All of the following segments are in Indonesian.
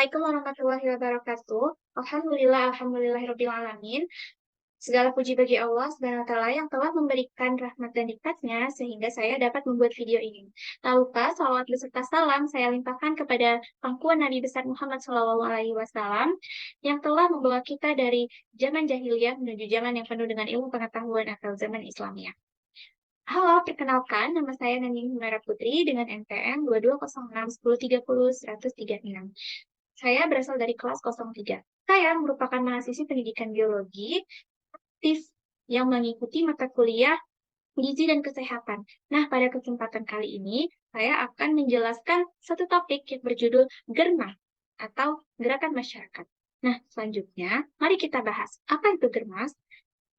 Assalamualaikum warahmatullahi wabarakatuh. Alhamdulillahirabbil alamin. Segala puji bagi Allah Subhanahu wa taala yang telah memberikan rahmat dan nikmatnya sehingga saya dapat membuat video ini. Tak lupa salawat beserta salam saya limpahkan kepada pangkuan Nabi besar Muhammad SAW yang telah membawa kita dari zaman jahiliyah menuju zaman yang penuh dengan ilmu pengetahuan atau zaman Islamiyah. Halo, perkenalkan nama saya Nani Humaira Putri dengan NPM 22061030 136. Saya berasal dari kelas 03. Saya merupakan mahasiswi pendidikan biologi aktif yang mengikuti mata kuliah gizi dan kesehatan. Nah, pada kesempatan kali ini, saya akan menjelaskan satu topik yang berjudul Germa atau Gerakan Masyarakat. Nah, selanjutnya, mari kita bahas apa itu Germas.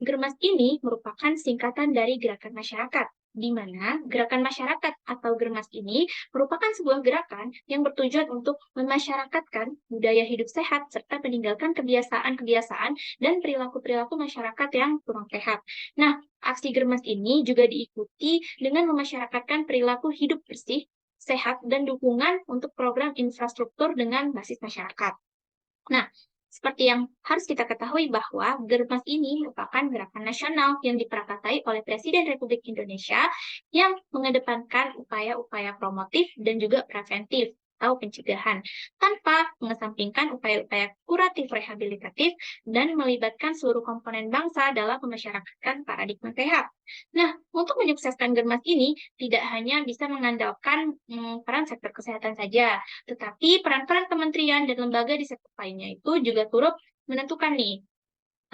Germas ini merupakan singkatan dari gerakan masyarakat, di mana gerakan masyarakat atau Germas ini merupakan sebuah gerakan yang bertujuan untuk memasyarakatkan budaya hidup sehat serta meninggalkan kebiasaan-kebiasaan dan perilaku-perilaku masyarakat yang kurang sehat. Nah, aksi Germas ini juga diikuti dengan memasyarakatkan perilaku hidup bersih, sehat, dan dukungan untuk program infrastruktur dengan basis masyarakat. Nah, seperti yang harus kita ketahui bahwa Germas ini merupakan gerakan nasional yang diperakatai oleh Presiden Republik Indonesia yang mengedepankan upaya-upaya promotif dan juga preventif atau pencegahan, tanpa mengesampingkan upaya-upaya kuratif rehabilitatif dan melibatkan seluruh komponen bangsa dalam memasyarakatkan paradigma sehat. Nah, untuk menyukseskan Germas ini tidak hanya bisa mengandalkan peran sektor kesehatan saja, tetapi peran-peran kementerian dan lembaga di sektor lainnya itu juga turut menentukan nih,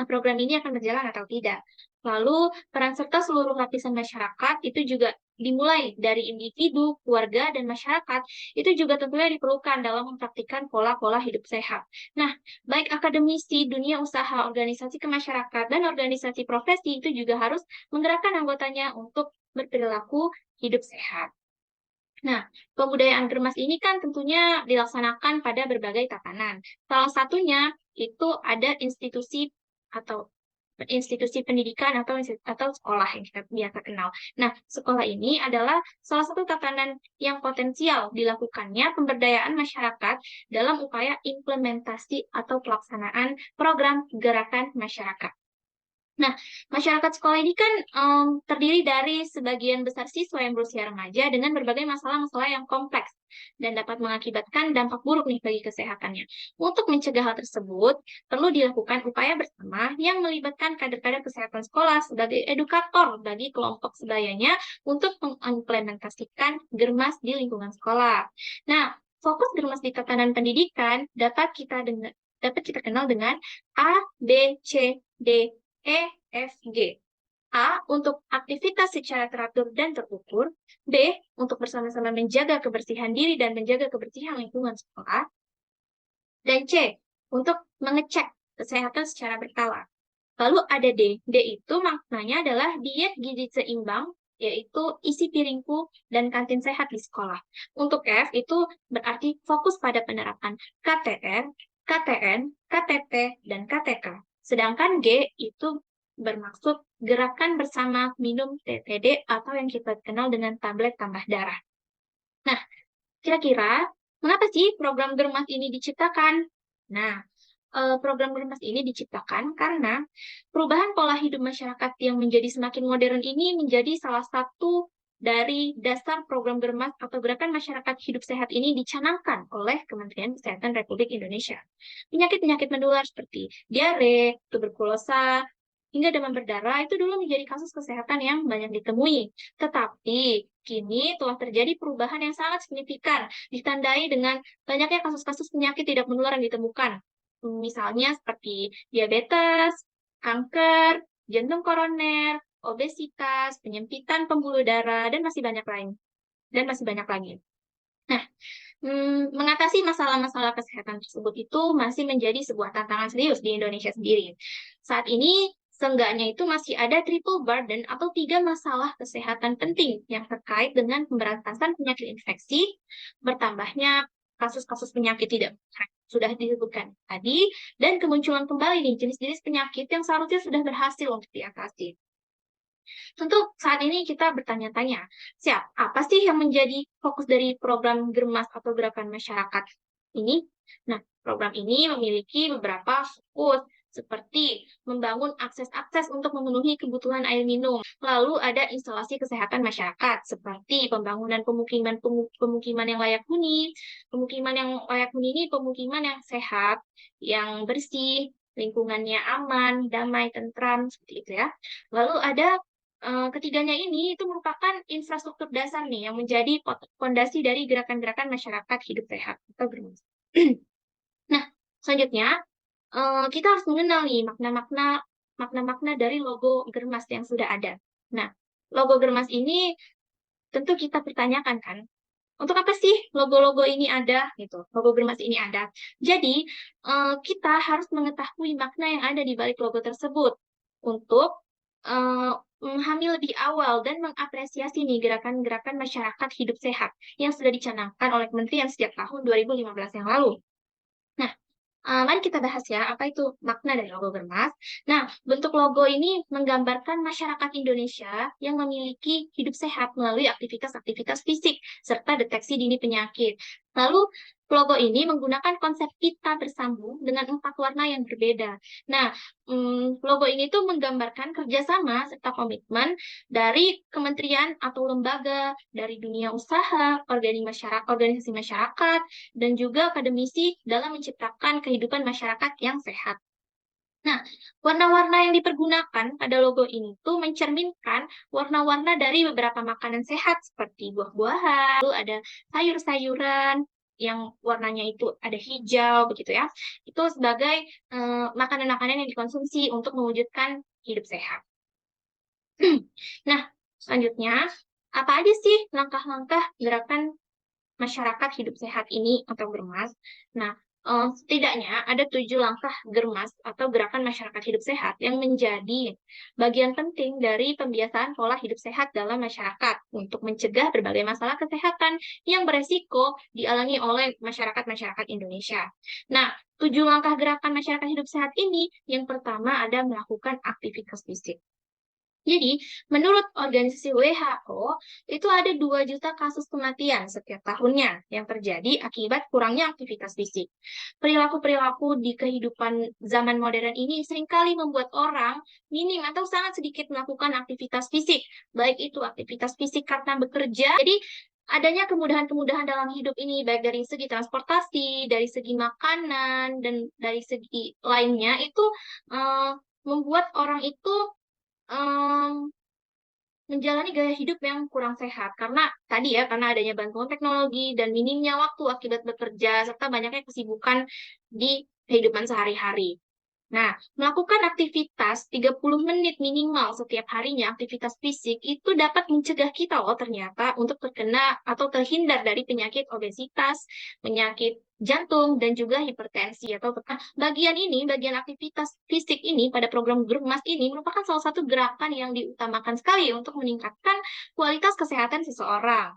program ini akan berjalan atau tidak. Lalu, peran serta seluruh lapisan masyarakat itu juga dimulai dari individu, keluarga, dan masyarakat, itu juga tentunya diperlukan dalam mempraktikkan pola-pola hidup sehat. Nah, baik akademisi, dunia usaha, organisasi kemasyarakatan, dan organisasi profesi itu juga harus menggerakkan anggotanya untuk berperilaku hidup sehat. Nah, pembudayaan Germas ini kan tentunya dilaksanakan pada berbagai tatanan. Salah satunya itu ada atau institusi pendidikan atau sekolah yang kita biasa kenal. Nah, sekolah ini adalah salah satu tatanan yang potensial dilakukannya pemberdayaan masyarakat dalam upaya implementasi atau pelaksanaan program gerakan masyarakat. Nah, masyarakat sekolah ini kan terdiri dari sebagian besar siswa yang berusia remaja dengan berbagai masalah-masalah yang kompleks dan dapat mengakibatkan dampak buruk nih bagi kesehatannya. Untuk mencegah hal tersebut, perlu dilakukan upaya bersama yang melibatkan kader-kader kesehatan sekolah sebagai edukator bagi kelompok sebayanya untuk mengimplementasikan Germas di lingkungan sekolah. Nah, fokus Germas di tatanan pendidikan dapat kita kenal dengan A, B, C, D, E, F, G. A. Untuk aktivitas secara teratur dan terukur. B. Untuk bersama-sama menjaga kebersihan diri dan menjaga kebersihan lingkungan sekolah. Dan C. Untuk mengecek kesehatan secara berkala. Lalu ada D. D itu maknanya adalah diet gizi seimbang, yaitu isi piringku dan kantin sehat di sekolah. Untuk F itu berarti fokus pada penerapan KTR, KTN, KTT, dan KTK. Sedangkan G itu bermaksud gerakan bersama minum TTD atau yang kita kenal dengan tablet tambah darah. Nah, kira-kira mengapa sih program Germas ini diciptakan? Nah, program Germas ini diciptakan karena perubahan pola hidup masyarakat yang menjadi semakin modern ini menjadi salah satu dari dasar program Germas atau Gerakan Masyarakat Hidup Sehat ini dicanangkan oleh Kementerian Kesehatan Republik Indonesia. Penyakit-penyakit menular seperti diare, tuberkulosa, hingga demam berdarah itu dulu menjadi kasus kesehatan yang banyak ditemui. Tetapi kini telah terjadi perubahan yang sangat signifikan, ditandai dengan banyaknya kasus-kasus penyakit tidak menular yang ditemukan. Misalnya seperti diabetes, kanker, jantung koroner, obesitas, penyempitan pembuluh darah, dan masih banyak lain. Dan masih banyak lagi. Nah, mengatasi masalah-masalah kesehatan tersebut itu masih menjadi sebuah tantangan serius di Indonesia sendiri. Saat ini, seenggaknya itu masih ada triple burden atau 3 masalah kesehatan penting yang terkait dengan pemberantasan penyakit infeksi, bertambahnya kasus-kasus penyakit tidak sudah disebutkan tadi, dan kemunculan kembali nih jenis-jenis penyakit yang seharusnya sudah berhasil untuk diatasi. Tentu saat ini kita bertanya-tanya, apa sih yang menjadi fokus dari program Germas atau Gerakan Masyarakat? ini. Nah, program ini memiliki beberapa fokus, seperti membangun akses-akses untuk memenuhi kebutuhan air minum. Lalu ada instalasi kesehatan masyarakat, seperti pembangunan pemukiman yang layak huni. Pemukiman yang layak huni ini pemukiman yang sehat, yang bersih, lingkungannya aman, damai, tentram, seperti itu ya. Lalu ada ketiganya ini itu merupakan infrastruktur dasar nih yang menjadi fondasi dari gerakan-gerakan masyarakat hidup sehat atau bermutu. Nah, selanjutnya kita harus mengenal nih makna-makna dari logo Germas yang sudah ada. Nah, logo Germas ini tentu kita pertanyakan kan, untuk apa sih logo-logo ini ada gitu, logo Germas ini ada. Jadi, kita harus mengetahui makna yang ada di balik logo tersebut untuk memahami lebih awal dan mengapresiasi nih gerakan-gerakan masyarakat hidup sehat yang sudah dicanangkan oleh Kementerian sejak tahun 2015 yang lalu. Nah, mari kita bahas ya, apa itu makna dari logo Germas. Nah, bentuk logo ini menggambarkan masyarakat Indonesia yang memiliki hidup sehat melalui aktivitas-aktivitas fisik, serta deteksi dini penyakit. Lalu, logo ini menggunakan konsep pita bersambung dengan 4 warna yang berbeda. Nah, logo ini tuh menggambarkan kerjasama serta komitmen dari kementerian atau lembaga, dari dunia usaha, organisasi masyarakat, dan juga akademisi dalam menciptakan kehidupan masyarakat yang sehat. Nah, warna-warna yang dipergunakan pada logo ini tuh mencerminkan warna-warna dari beberapa makanan sehat seperti buah-buahan, lalu ada sayur-sayuran yang warnanya itu ada hijau begitu ya. Itu sebagai makanan-makanan yang dikonsumsi untuk mewujudkan hidup sehat. Nah, selanjutnya, apa aja sih langkah-langkah gerakan masyarakat hidup sehat ini atau Germas? Nah, setidaknya ada 7 langkah Germas atau gerakan masyarakat hidup sehat yang menjadi bagian penting dari pembiasaan pola hidup sehat dalam masyarakat untuk mencegah berbagai masalah kesehatan yang beresiko dialami oleh masyarakat-masyarakat Indonesia. Nah, 7 langkah gerakan masyarakat hidup sehat ini, yang pertama ada melakukan aktivitas fisik. Jadi, menurut organisasi WHO, itu ada 2 juta kasus kematian setiap tahunnya yang terjadi akibat kurangnya aktivitas fisik. Perilaku-perilaku di kehidupan zaman modern ini seringkali membuat orang minim atau sangat sedikit melakukan aktivitas fisik, baik itu aktivitas fisik karena bekerja. Jadi, adanya kemudahan-kemudahan dalam hidup ini, baik dari segi transportasi, dari segi makanan, dan dari segi lainnya, itu membuat orang itu menjalani gaya hidup yang kurang sehat. Karena tadi ya, karena adanya bantuan teknologi dan minimnya waktu akibat bekerja, serta banyaknya kesibukan di kehidupan sehari-hari. Nah, melakukan aktivitas 30 menit minimal setiap harinya, aktivitas fisik, itu dapat mencegah kita loh ternyata untuk terkena atau terhindar dari penyakit obesitas, penyakit jantung, dan juga hipertensi. Bagian aktivitas fisik ini pada program Germas ini merupakan salah satu gerakan yang diutamakan sekali untuk meningkatkan kualitas kesehatan seseorang.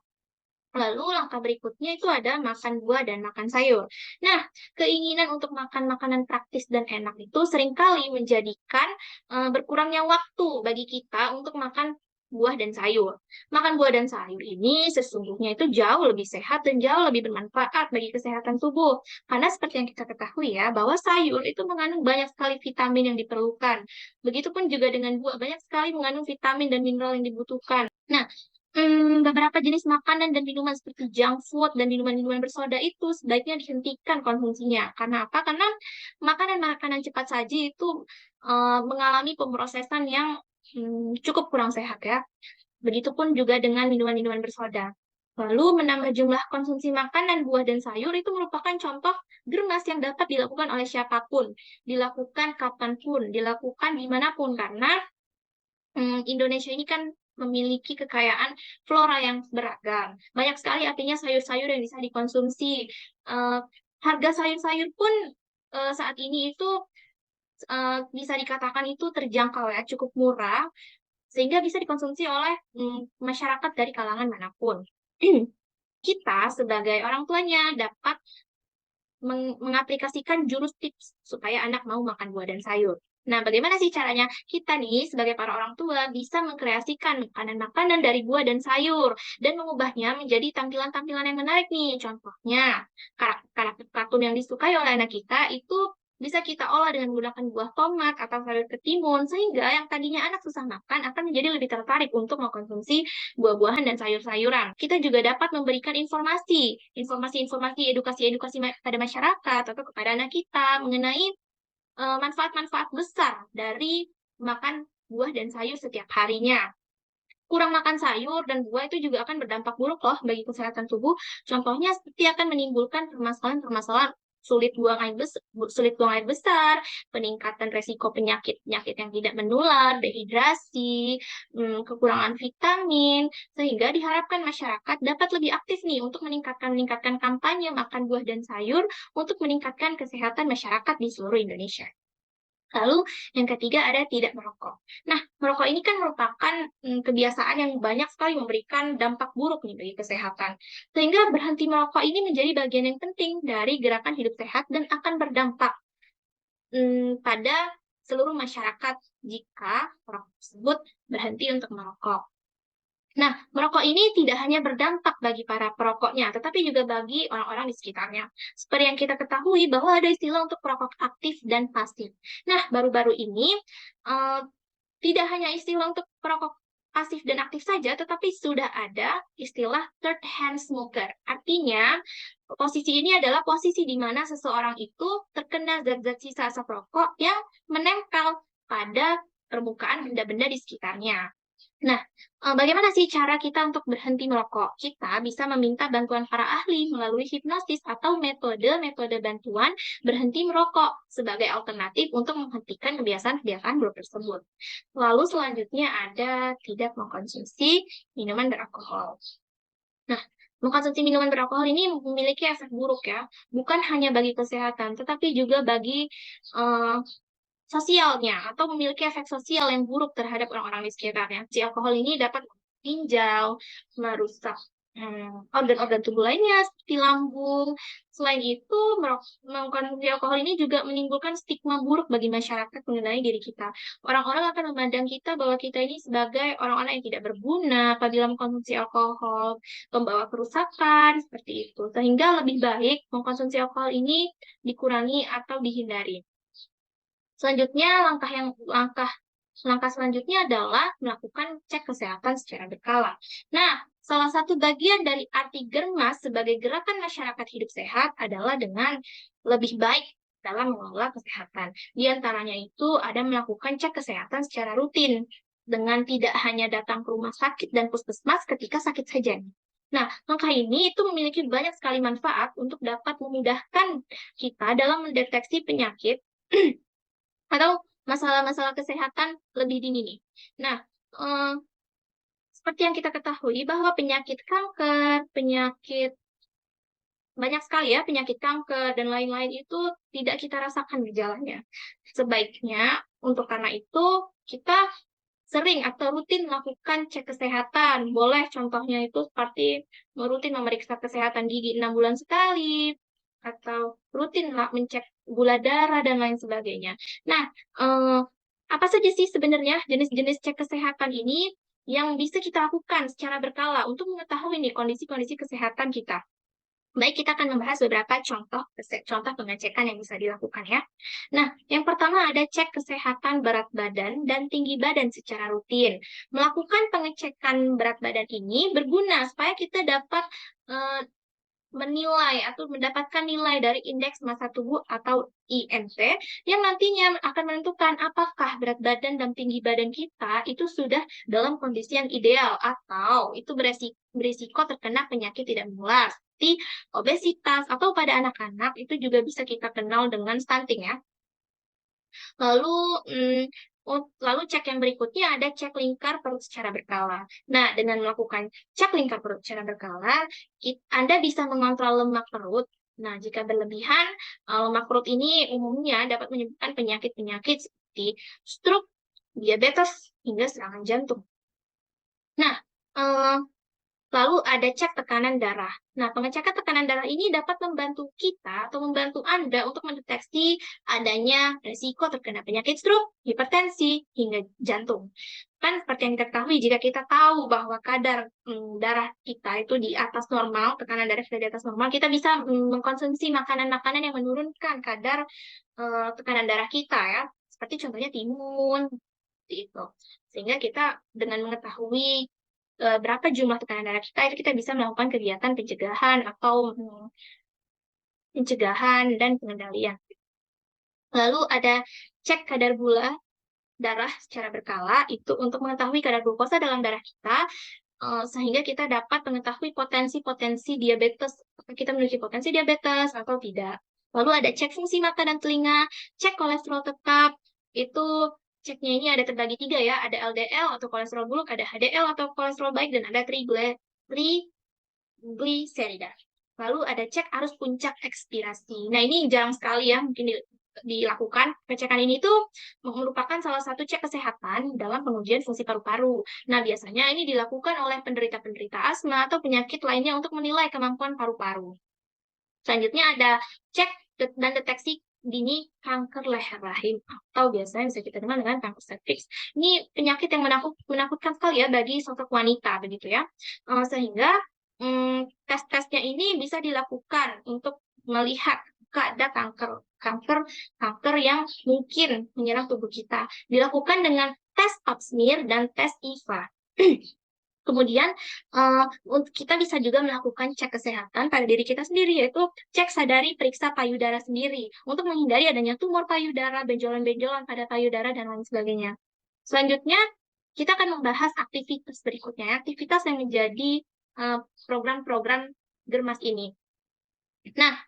Lalu langkah berikutnya itu ada makan buah dan makan sayur. Nah, keinginan untuk makan makanan praktis dan enak itu seringkali menjadikan berkurangnya waktu bagi kita untuk makan buah dan sayur. Makan buah dan sayur ini sesungguhnya itu jauh lebih sehat dan jauh lebih bermanfaat bagi kesehatan tubuh. Karena seperti yang kita ketahui ya, bahwa sayur itu mengandung banyak sekali vitamin yang diperlukan. Begitupun juga dengan buah, banyak sekali mengandung vitamin dan mineral yang dibutuhkan. Nah, beberapa jenis makanan dan minuman seperti junk food dan minuman-minuman bersoda itu sebaiknya dihentikan konsumsinya. Karena apa? Karena makanan-makanan cepat saji itu mengalami pemrosesan yang cukup kurang sehat ya. Begitupun juga dengan minuman-minuman bersoda. Lalu menambah jumlah konsumsi makanan, buah, dan sayur itu merupakan contoh Germas yang dapat dilakukan oleh siapapun, dilakukan kapanpun, dilakukan dimanapun, karena Indonesia ini kan memiliki kekayaan flora yang beragam. Banyak sekali artinya sayur-sayur yang bisa dikonsumsi. Harga sayur-sayur pun saat ini itu bisa dikatakan itu terjangkau ya, cukup murah, sehingga bisa dikonsumsi oleh masyarakat dari kalangan manapun. Kita sebagai orang tuanya dapat mengaplikasikan jurus tips supaya anak mau makan buah dan sayur. Nah, bagaimana sih caranya? Kita nih sebagai para orang tua bisa mengkreasikan makanan-makanan dari buah dan sayur dan mengubahnya menjadi tampilan-tampilan yang menarik nih. Contohnya, karakter kartun yang disukai oleh anak kita itu bisa kita olah dengan menggunakan buah tomat atau sayur ketimun, sehingga yang tadinya anak susah makan akan menjadi lebih tertarik untuk mengkonsumsi buah-buahan dan sayur-sayuran. Kita juga dapat memberikan informasi-informasi edukasi-edukasi pada masyarakat atau kepada anak kita mengenai manfaat-manfaat besar dari makan buah dan sayur setiap harinya. Kurang makan sayur dan buah itu juga akan berdampak buruk loh bagi kesehatan tubuh. Contohnya seperti akan menimbulkan permasalahan-permasalahan sulit buang air besar, peningkatan resiko penyakit-penyakit yang tidak menular, dehidrasi, kekurangan vitamin, sehingga diharapkan masyarakat dapat lebih aktif nih untuk meningkatkan kampanye makan buah dan sayur untuk meningkatkan kesehatan masyarakat di seluruh Indonesia. Lalu yang ketiga ada tidak merokok. Nah, merokok ini kan merupakan kebiasaan yang banyak sekali memberikan dampak buruk nih bagi kesehatan. Sehingga berhenti merokok ini menjadi bagian yang penting dari gerakan hidup sehat dan akan berdampak pada seluruh masyarakat jika orang tersebut berhenti untuk merokok. Nah, merokok ini tidak hanya berdampak bagi para perokoknya, tetapi juga bagi orang-orang di sekitarnya. Seperti yang kita ketahui bahwa ada istilah untuk perokok aktif dan pasif. Nah, baru-baru ini tidak hanya istilah untuk perokok pasif dan aktif saja, tetapi sudah ada istilah third hand smoker. Artinya, posisi ini adalah posisi di mana seseorang itu terkena zat-zat sisa asap rokok yang menempel pada permukaan benda-benda di sekitarnya. Nah, bagaimana sih cara kita untuk berhenti merokok? Kita bisa meminta bantuan para ahli melalui hipnosis atau metode-metode bantuan berhenti merokok sebagai alternatif untuk menghentikan kebiasaan-kebiasaan buruk tersebut. Lalu selanjutnya ada tidak mengkonsumsi minuman beralkohol. Nah, mengkonsumsi minuman beralkohol ini memiliki efek buruk ya, bukan hanya bagi kesehatan, tetapi juga bagi sosialnya atau memiliki efek sosial yang buruk terhadap orang-orang di sekitarnya. Si alkohol ini dapat ginjal, merusak organ-organ tubuh lainnya seperti lambung. Selain itu, mengkonsumsi alkohol ini juga menimbulkan stigma buruk bagi masyarakat mengenai diri kita. Orang-orang akan memandang kita bahwa kita ini sebagai orang-orang yang tidak berguna apabila mengkonsumsi alkohol, membawa kerusakan, seperti itu. Sehingga lebih baik mengkonsumsi alkohol ini dikurangi atau dihindari. Selanjutnya, langkah selanjutnya adalah melakukan cek kesehatan secara berkala. Nah, salah satu bagian dari arti Germas sebagai gerakan masyarakat hidup sehat adalah dengan lebih baik dalam mengelola kesehatan. Di antaranya itu ada melakukan cek kesehatan secara rutin dengan tidak hanya datang ke rumah sakit dan puskesmas ketika sakit saja. Nah, langkah ini itu memiliki banyak sekali manfaat untuk dapat memudahkan kita dalam mendeteksi penyakit atau masalah-masalah kesehatan lebih dini nih. Nah, seperti yang kita ketahui bahwa penyakit kanker, banyak sekali ya penyakit kanker dan lain-lain itu tidak kita rasakan gejalanya. Sebaiknya karena itu kita sering atau rutin melakukan cek kesehatan. Boleh contohnya itu seperti rutin memeriksa kesehatan gigi 6 bulan sekali, atau rutin mencek gula darah dan lain sebagainya. Nah, apa saja sih sebenarnya jenis-jenis cek kesehatan ini yang bisa kita lakukan secara berkala untuk mengetahui nih kondisi-kondisi kesehatan kita? Baik, kita akan membahas beberapa contoh pengecekan yang bisa dilakukan ya. Nah, yang pertama ada cek kesehatan berat badan dan tinggi badan secara rutin. Melakukan pengecekan berat badan ini berguna supaya kita dapat menilai atau mendapatkan nilai dari indeks massa tubuh atau IMT yang nantinya akan menentukan apakah berat badan dan tinggi badan kita itu sudah dalam kondisi yang ideal atau itu berisiko terkena penyakit tidak menular seperti obesitas atau pada anak-anak itu juga bisa kita kenal dengan stunting ya. Lalu cek yang berikutnya ada cek lingkar perut secara berkala. Nah, dengan melakukan cek lingkar perut secara berkala, Anda bisa mengontrol lemak perut. Nah, jika berlebihan, lemak perut ini umumnya dapat menyebabkan penyakit-penyakit seperti stroke, diabetes, hingga serangan jantung. Nah, Lalu ada cek tekanan darah. Nah, pengecekan tekanan darah ini dapat membantu kita atau membantu Anda untuk mendeteksi adanya risiko terkena penyakit stroke, hipertensi, hingga jantung. Kan seperti yang kita ketahui, jika kita tahu bahwa kadar darah kita itu di atas normal, tekanan darah kita di atas normal, kita bisa mengkonsumsi makanan-makanan yang menurunkan kadar tekanan darah kita ya. Seperti contohnya timun, seperti itu. Sehingga kita dengan mengetahui berapa jumlah tekanan darah kita, itu kita bisa melakukan kegiatan pencegahan dan pengendalian. Lalu ada cek kadar gula darah secara berkala, itu untuk mengetahui kadar glukosa dalam darah kita, sehingga kita dapat mengetahui potensi-potensi diabetes, apakah kita memiliki potensi diabetes atau tidak. Lalu ada cek fungsi mata dan telinga, cek kolesterol tetap, itu ceknya ini ada terbagi 3 ya, ada LDL atau kolesterol buruk, ada HDL atau kolesterol baik, dan ada triglycerida. Lalu ada cek arus puncak ekspirasi. Nah, ini jarang sekali ya mungkin dilakukan. Pengecekan ini tuh merupakan salah satu cek kesehatan dalam pengujian fungsi paru-paru. Nah, biasanya ini dilakukan oleh penderita-penderita asma atau penyakit lainnya untuk menilai kemampuan paru-paru. Selanjutnya ada cek dan deteksi dini kanker leher rahim atau biasanya bisa kita kenal dengan kanker serviks. Ini penyakit yang menakutkan sekali ya bagi sosok wanita begitu ya. Sehingga tes-tesnya ini bisa dilakukan untuk melihat ada kanker yang mungkin menyerang tubuh kita. Dilakukan dengan tes pap smear dan tes IVA. Kemudian kita bisa juga melakukan cek kesehatan pada diri kita sendiri, yaitu cek sadari periksa payudara sendiri untuk menghindari adanya tumor payudara, benjolan-benjolan pada payudara, dan lain sebagainya. Selanjutnya, kita akan membahas aktivitas berikutnya, aktivitas yang menjadi program-program Germas ini. Nah,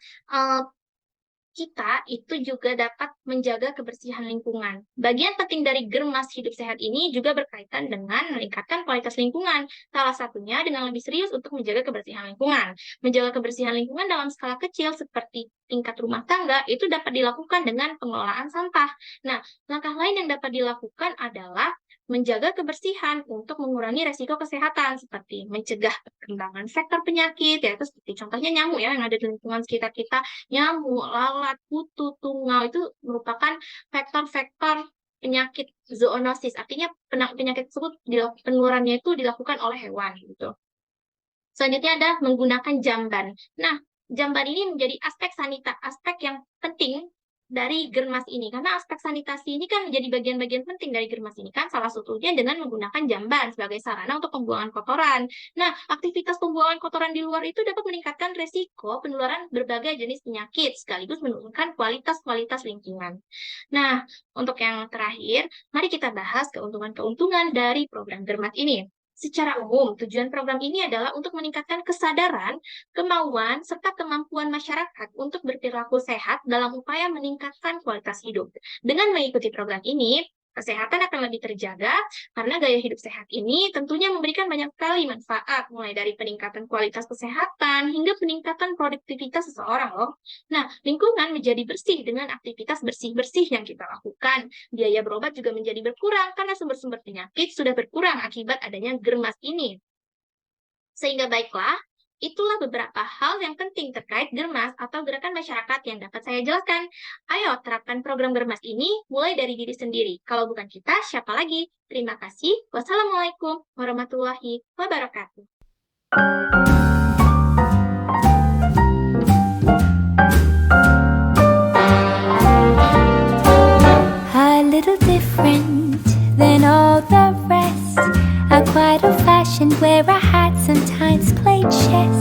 kita itu juga dapat menjaga kebersihan lingkungan. Bagian penting dari Germas Hidup Sehat ini juga berkaitan dengan meningkatkan kualitas lingkungan. Salah satunya dengan lebih serius untuk menjaga kebersihan lingkungan. Menjaga kebersihan lingkungan dalam skala kecil seperti tingkat rumah tangga itu dapat dilakukan dengan pengelolaan sampah. Nah, langkah lain yang dapat dilakukan adalah menjaga kebersihan untuk mengurangi resiko kesehatan seperti mencegah perkembangan vektor penyakit, yaitu seperti contohnya nyamuk ya yang ada di lingkungan sekitar kita, nyamuk, lalat, kutu, tungau itu merupakan vektor-vektor penyakit zoonosis, artinya penyakit tersebut penularannya itu dilakukan oleh hewan gitu. Selanjutnya ada menggunakan jamban. Nah, jamban ini menjadi aspek yang penting dari Germas ini, karena aspek sanitasi ini kan menjadi bagian-bagian penting dari Germas ini kan, salah satunya dengan menggunakan jamban sebagai sarana untuk pembuangan kotoran. Nah, aktivitas pembuangan kotoran di luar itu dapat meningkatkan resiko penularan berbagai jenis penyakit, sekaligus menurunkan kualitas lingkungan. Nah, untuk yang terakhir, mari kita bahas keuntungan-keuntungan dari program Germas ini. Secara umum, tujuan program ini adalah untuk meningkatkan kesadaran, kemauan, serta kemampuan masyarakat untuk berperilaku sehat dalam upaya meningkatkan kualitas hidup. Dengan mengikuti program ini, kesehatan akan lebih terjaga karena gaya hidup sehat ini tentunya memberikan banyak sekali manfaat, mulai dari peningkatan kualitas kesehatan hingga peningkatan produktivitas seseorang loh. Nah, lingkungan menjadi bersih dengan aktivitas bersih-bersih yang kita lakukan. Biaya berobat juga menjadi berkurang karena sumber-sumber penyakit sudah berkurang akibat adanya Germas ini. Sehingga baiklah, itulah beberapa hal yang penting terkait Germas atau gerakan masyarakat yang dapat saya jelaskan. Ayo terapkan program Germas ini mulai dari diri sendiri. Kalau bukan kita, siapa lagi? Terima kasih. Wassalamualaikum warahmatullahi wabarakatuh. A little different than all the rest. I'm quite old-fashioned, wear a hat, sometimes play chess.